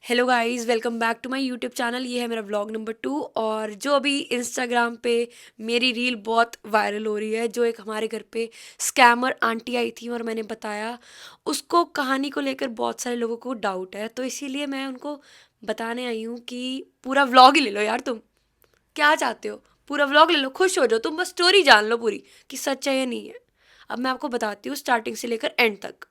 Hello guys, welcome back to my YouTube channel. ये है मेरा व्लॉग नंबर 2। और जो अभी इंस्टाग्राम पे मेरी रील बहुत वायरल हो रही है, जो एक हमारे घर पे स्कैमर आंटी आई थी और मैंने बताया, उसको कहानी को लेकर बहुत सारे लोगों को डाउट है। तो इसीलिए मैं उनको बताने आई हूँ कि पूरा व्लॉग ही ले लो यार। तुम क्या चाहते हो? पूरा व्लॉग ले लो, खुश हो जाओ, तुम बस स्टोरी जान लो पूरी कि सच है या नहीं है। अब मैं आपको बताती हूँ स्टार्टिंग से लेकर एंड तक।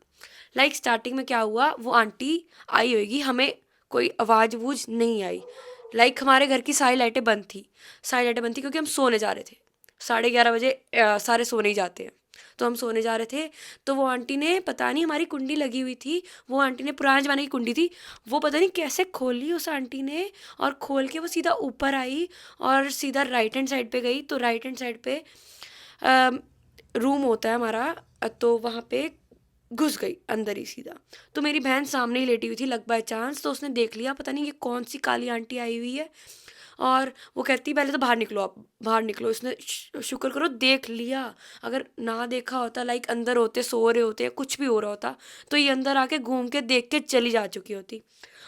स्टार्टिंग में क्या हुआ, वो आंटी आई होगी, हमें कोई आवाज़ वूज नहीं आई। हमारे घर की सारी लाइटें बंद थी। सारी लाइटें बंद थी क्योंकि हम सोने जा रहे थे। 11:30 बजे सारे सोने ही जाते हैं। तो हम सोने जा रहे थे। तो वो आंटी ने, पता नहीं, हमारी कुंडी लगी हुई थी। वो आंटी ने, पुराने ज़माने की कुंडी थी, वो पता नहीं कैसे खोली उस आंटी ने। और खोल के वो सीधा ऊपर आई और सीधा राइट हैंड साइड पे गई। तो राइट हैंड साइड पे रूम होता है हमारा, तो वहाँ पे घुस गई अंदर ही सीधा। तो मेरी बहन सामने ही लेटी हुई थी, लक बाय चांस, तो उसने देख लिया पता नहीं ये कौन सी काली आंटी आई हुई है। और वो कहती पहले तो बाहर निकलो, आप बाहर निकलो। इसने शुक्र करो देख लिया। अगर ना देखा होता, अंदर होते, सो रहे होते या कुछ भी हो रहा होता, तो ये अंदर आके घूम के देख के चली जा चुकी होती।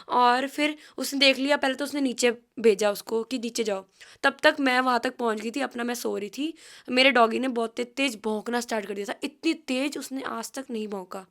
और फिर उसने देख लिया, पहले तो उसने नीचे भेजा उसको कि नीचे जाओ। तब तक मैं वहाँ तक पहुँच गई थी, अपना मैं सो रही थी। मेरे डॉगी ने बहुत तेज तेज भौंकना स्टार्ट कर दिया था। इतनी तेज उसने आज तक नहीं भौंका,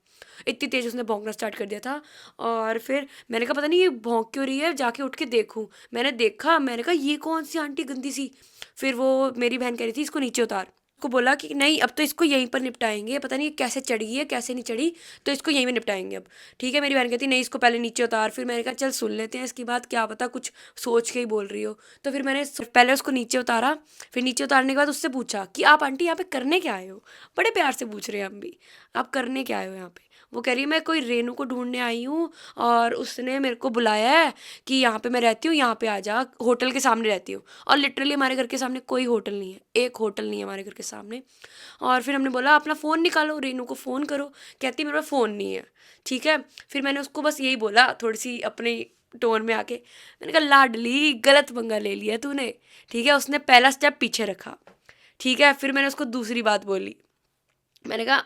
इतनी तेज उसने भौंकना स्टार्ट कर दिया था। और फिर मैंने कहा पता नहीं ये भौंक क्यों रही है, जाके उठ के देखूं। मैंने देखा, मैंने कहा ये कौन सी आंटी गंदी सी। फिर वो मेरी बहन कह रही थी इसको नीचे उतार। को बोला कि नहीं, अब तो इसको यहीं पर निपटाएंगे, पता नहीं ये कैसे चढ़ी है कैसे नहीं चढ़ी, तो इसको यहीं पे निपटाएंगे अब। ठीक है, मेरी बहन कहती नहीं, इसको पहले नीचे उतार। फिर मैंने कहा चल सुन लेते हैं इसकी बात, क्या पता कुछ सोच के ही बोल रही हो। तो फिर मैंने पहले उसको नीचे उतारा। फिर नीचे उतारने के बाद उससे पूछा कि आप आंटी यहाँ पे करने क्या आए हो। बड़े प्यार से पूछ रहे हैं हम भी, आप करने क्या आए हो यहाँ पे। वो कह रही है मैं कोई रेनू को ढूंढने आई हूँ, और उसने मेरे को बुलाया है कि यहाँ पे मैं रहती हूँ, यहाँ पे आ जा, होटल के सामने रहती हूँ। और लिटरली हमारे घर के सामने कोई होटल नहीं है, एक होटल नहीं है हमारे घर के सामने। और फिर हमने बोला अपना फ़ोन निकालो, रेनू को फ़ोन करो। कहती मेरे पास फ़ोन नहीं है। ठीक है, फिर मैंने उसको बस यही बोला थोड़ी सी अपनी टोन में आके, मैंने कहा लाडली गलत पंगा ले लिया तूने। ठीक है, उसने पहला स्टेप पीछे रखा। ठीक है, फिर मैंने उसको दूसरी बात बोली। मैंने कहा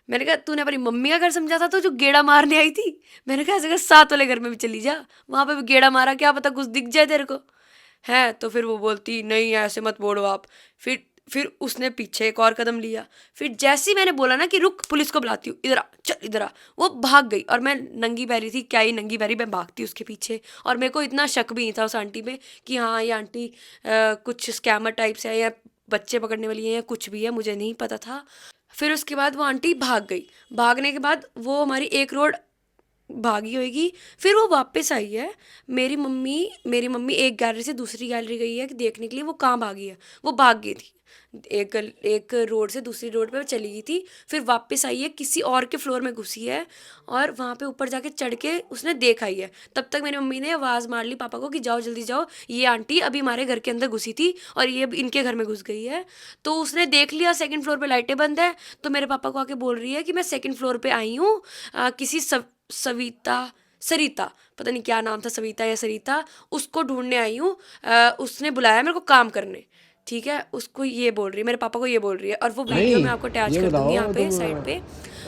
मैंने कहा तूने अपनी मम्मी का घर समझा था तो जो गेड़ा मारने आई थी। मैंने कहा ऐसे कर साथ वाले घर में भी चली जा, वहां पे भी गेड़ा मारा, क्या पता कुछ दिख जाए तेरे को। है तो फिर वो बोलती नहीं ऐसे मत बोलो आप। फिर उसने पीछे एक और कदम लिया। फिर जैसे ही मैंने बोला ना कि रुक पुलिस को बुलाती हूँ, इधर आ, चल इधर आ, वो भाग गई। और मैं नंगी पैरी थी, क्या ही नंगी पैरी, मैं भागती उसके पीछे। और मेरे को इतना शक भी नहीं था उस आंटी पे कि हाँ ये आंटी कुछ स्कैमर टाइप से है या बच्चे पकड़ने वाली है या कुछ भी है, मुझे नहीं पता था। फिर उसके बाद वो आंटी भाग गई। भागने के बाद वो हमारी एक रोड भागी होगी। फिर वो वापस आई है। मेरी मम्मी एक गैलरी से दूसरी गैलरी गई है कि देखने के लिए वो कहाँ भागी है। वो भाग गई थी, एक रोड से दूसरी रोड पे चली गई थी। फिर वापस आई है, किसी और के फ्लोर में घुसी है, और वहाँ पे ऊपर जाके चढ़ के उसने देख आई है। तब तक मेरी मम्मी ने आवाज़ मार ली पापा को कि जाओ जल्दी जाओ, ये आंटी अभी हमारे घर के अंदर घुसी थी और ये अब इनके घर में घुस गई है। तो उसने देख लिया सेकंड फ्लोर पे लाइटें बंद है। तो मेरे पापा को आके बोल रही है कि मैं सेकंड फ्लोर पे आई हूँ, किसी सविता, सरिता, पता नहीं क्या नाम था, सविता या सरिता, उसको ढूंढने आई हूँ। उसने बुलाया मेरे को काम करने। ठीक है, उसको ये बोल रही है, मेरे पापा को ये बोल रही है, और वो वीडियो मैं नहीं, आपको अटैच ये कर दूंगी यहाँ बताओ पे तुम साइड पे।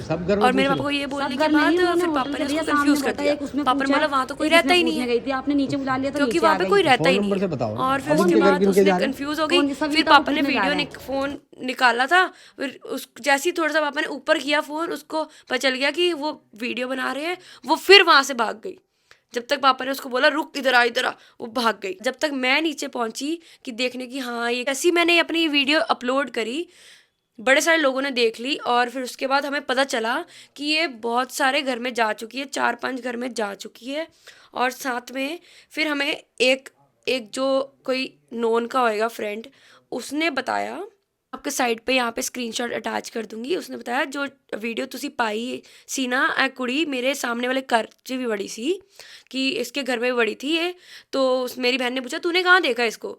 सब घर में और मेरे पूछ पापा लो। को ये सब बोलने के घर नहीं, बाद उन्होंने फिर होटल पापा ने से भैया उसको सामने कंफ्यूज कर बोला था, दिया। एक उसमें पापा ने पूछा, बोला वहाँ तो कोई एक रहता इसमें ही नहीं पूछने है, गई थी, आपने नीचे बुला लिया तो क्योंकि नीचे वहाँ आ पे गई। कोई रहता फोन ही नहीं नंबर है। से बताओ। और फिर कौन उसके फोन के घर बाद किनके उसने जा रहे हैं? कंफ्यूज हो गई। फोन फिर सविता को पापा ने पूछने जा वीडियो रहे हैं। फ़ोन निकाला था। फिर उस जैसे ही थोड़ा सा पापा ने ऊपर किया फ़ोन, उसको पता चल गया कि वो वीडियो बना रहे हैं। वो फिर वहाँ से भाग गई। जब तक पापा ने उसको बोला रुक इधर आ इधर आ, वो भाग गई। जब तक मैं नीचे पहुंची कि देखने की हाँ ये कैसी, मैंने अपनी वीडियो अपलोड करी, बड़े सारे लोगों ने देख ली। और फिर उसके बाद हमें पता चला कि ये बहुत सारे घर में जा चुकी है, 4-5 घर में जा चुकी है। और साथ में फिर हमें एक एक जो कोई नोन का होएगा फ्रेंड, उसने बताया, आपके साइड पे यहाँ पे स्क्रीनशॉट अटैच कर दूंगी, उसने बताया जो वीडियो तुसी पाई सी ना, ए कुड़ी मेरे सामने वाले घर च भी बड़ी सी, कि इसके घर में भी बड़ी थी ये। तो मेरी बहन ने पूछा तूने कहाँ देखा इसको,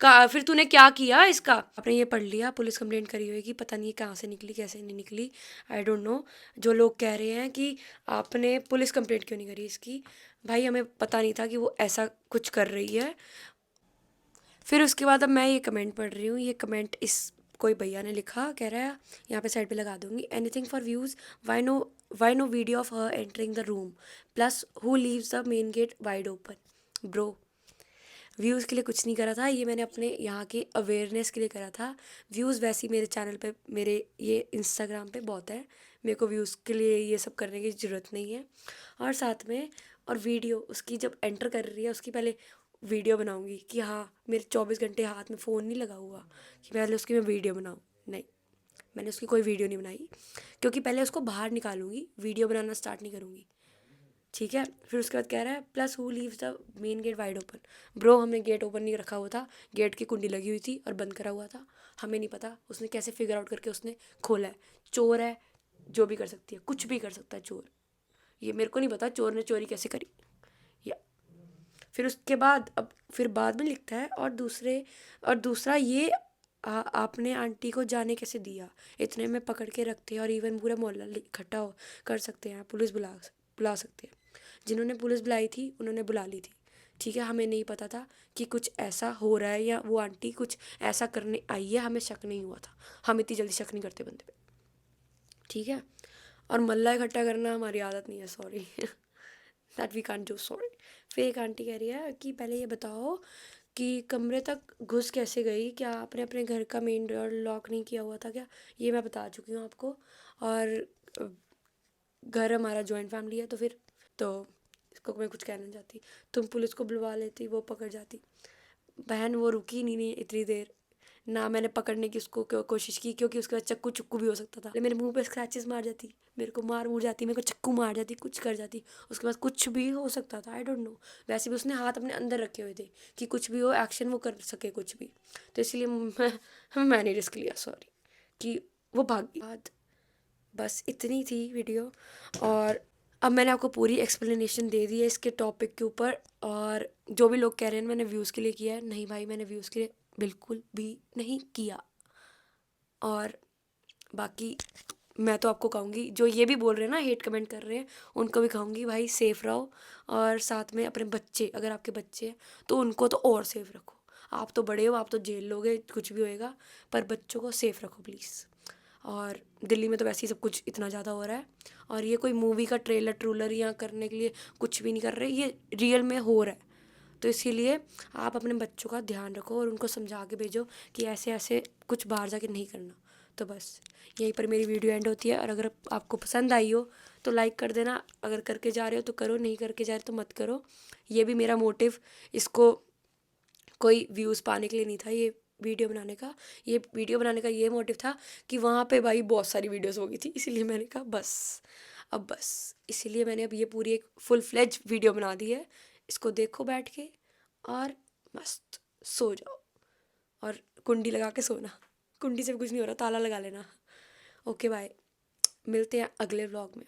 का फिर तूने क्या किया इसका। आपने ये पढ़ लिया, पुलिस कंप्लेंट करी होगी, पता नहीं कहाँ से निकली कैसे नहीं निकली, आई डोंट नो। जो लोग कह रहे हैं कि आपने पुलिस कंप्लेंट क्यों नहीं करी इसकी, भाई हमें पता नहीं था कि वो ऐसा कुछ कर रही है। फिर उसके बाद अब मैं ये कमेंट पढ़ रही हूँ। ये कमेंट इस कोई भैया ने लिखा, कह रहा है यहाँ पे साइड पे लगा दूंगी, anything for views, why no why no video of her entering the room, plus who leaves the main gate wide open. Bro, views के लिए कुछ नहीं करा था, ये मैंने अपने यहाँ की अवेयरनेस के लिए करा था। व्यूज़ वैसे ही मेरे चैनल पे, मेरे ये इंस्टाग्राम पे बहुत है, मेरे को व्यूज़ के लिए ये सब करने की ज़रूरत नहीं है। और साथ में और वीडियो उसकी जब एंटर कर रही है उसकी पहले वीडियो बनाऊंगी कि हाँ मेरे 24 घंटे हाथ में फ़ोन नहीं लगा हुआ कि पहले उसकी मैं वीडियो बनाऊँ। नहीं, मैंने उसकी कोई वीडियो नहीं बनाई, क्योंकि पहले उसको बाहर निकालूंगी, वीडियो बनाना स्टार्ट नहीं करूँगी। ठीक है, फिर उसके बाद कह रहा है plus who leaves the main gate wide open. Bro, हमने गेट ओपन नहीं रखा हुआ था, गेट की कुंडी लगी हुई थी और बंद करा हुआ था। हमें नहीं पता उसने कैसे फिगर आउट करके उसने खोला है। चोर है, जो भी कर सकती है, कुछ भी कर सकता है चोर। ये मेरे को नहीं पता चोर ने चोरी कैसे करी। या फिर उसके बाद अब फिर बाद में लिखता है और दूसरा ये आपने आंटी को जाने कैसे दिया, इतने में पकड़ के रखते हैं और इवन पूरा मोहल्ला इकट्ठा कर सकते हैं, पुलिस बुला सकते हैं। जिन्होंने पुलिस बुलाई थी उन्होंने बुला ली थी। ठीक है, हमें नहीं पता था कि कुछ ऐसा हो रहा है या वो आंटी कुछ ऐसा करने आई है, हमें शक नहीं हुआ था। हम इतनी जल्दी शक नहीं करते बंदे पे। ठीक है, और मल्ला इकट्ठा करना हमारी आदत नहीं है, sorry that we can't do, sorry. फिर एक आंटी कह रही है कि पहले ये बताओ कि कमरे तक घुस कैसे गई, क्या आपने अपने घर का मेन डोर लॉक नहीं किया हुआ था क्या? ये मैं बता चुकी हूँ आपको। और अ, घर हमारा जॉइंट फैमिली है, तो फिर तो इसको मैं कुछ कहना नहीं चाहती। तुम पुलिस को बुलवा लेती, वो पकड़ जाती। बहन वो रुकी नहीं इतनी देर, ना मैंने पकड़ने की उसको कोशिश की, क्योंकि उसके बाद चक्कू चुक्कू भी हो सकता था। मेरे मुंह पे स्क्रैचेस मार जाती, मेरे को मार मुर जाती, मेरे को चक्कू मार जाती, कुछ कर जाती। उसके बाद कुछ भी हो सकता था, आई डोंट नो। वैसे भी उसने हाथ अपने अंदर रखे हुए थे कि कुछ भी हो, एक्शन वो कर सके कुछ भी। तो इसलिए मैंने रिस्क लिया, सॉरी, कि वो भाग गई। बाद बस इतनी थी वीडियो। और अब मैंने आपको पूरी एक्सप्लेनेशन दे दी है इसके टॉपिक के ऊपर। और जो भी लोग कह रहे हैं मैंने व्यूज़ के लिए किया है, नहीं भाई, मैंने व्यूज़ के लिए बिल्कुल भी नहीं किया। और बाकी मैं तो आपको कहूँगी, जो ये भी बोल रहे हैं ना, हेट कमेंट कर रहे हैं, उनको भी कहूँगी भाई सेफ़ रहो। और साथ में अपने बच्चे, अगर आपके बच्चे हैं तो उनको तो और सेफ़ रखो। आप तो बड़े हो, आप तो जेल लोगे, कुछ भी होएगा, पर बच्चों को सेफ़ रखो प्लीज़। और दिल्ली में तो वैसे ही सब कुछ इतना ज़्यादा हो रहा है, और ये कोई मूवी का ट्रेलर ट्रूलर या करने के लिए कुछ भी नहीं कर रहे, ये रियल में हो रहा है। तो इसीलिए आप अपने बच्चों का ध्यान रखो और उनको समझा के भेजो कि ऐसे ऐसे कुछ बाहर जाके नहीं करना। तो बस यहीं पर मेरी वीडियो एंड होती है। और अगर आपको पसंद आई हो तो लाइक कर देना, अगर करके जा रहे हो तो करो, नहीं करके जा रहे तो मत करो। ये भी मेरा मोटिव, इसको कोई व्यूज़ पाने के लिए नहीं था, ये वीडियो बनाने का ये मोटिव था कि वहाँ पे भाई बहुत सारी वीडियोस हो गई थी, इसीलिए मैंने कहा बस इसीलिए मैंने अब ये पूरी एक फुल फ्लेज वीडियो बना दी है। इसको देखो बैठ के और मस्त सो जाओ। और कुंडी लगा के सोना, कुंडी से भी कुछ नहीं हो रहा, ताला लगा लेना। ओके बाय, मिलते हैं अगले व्लॉग में।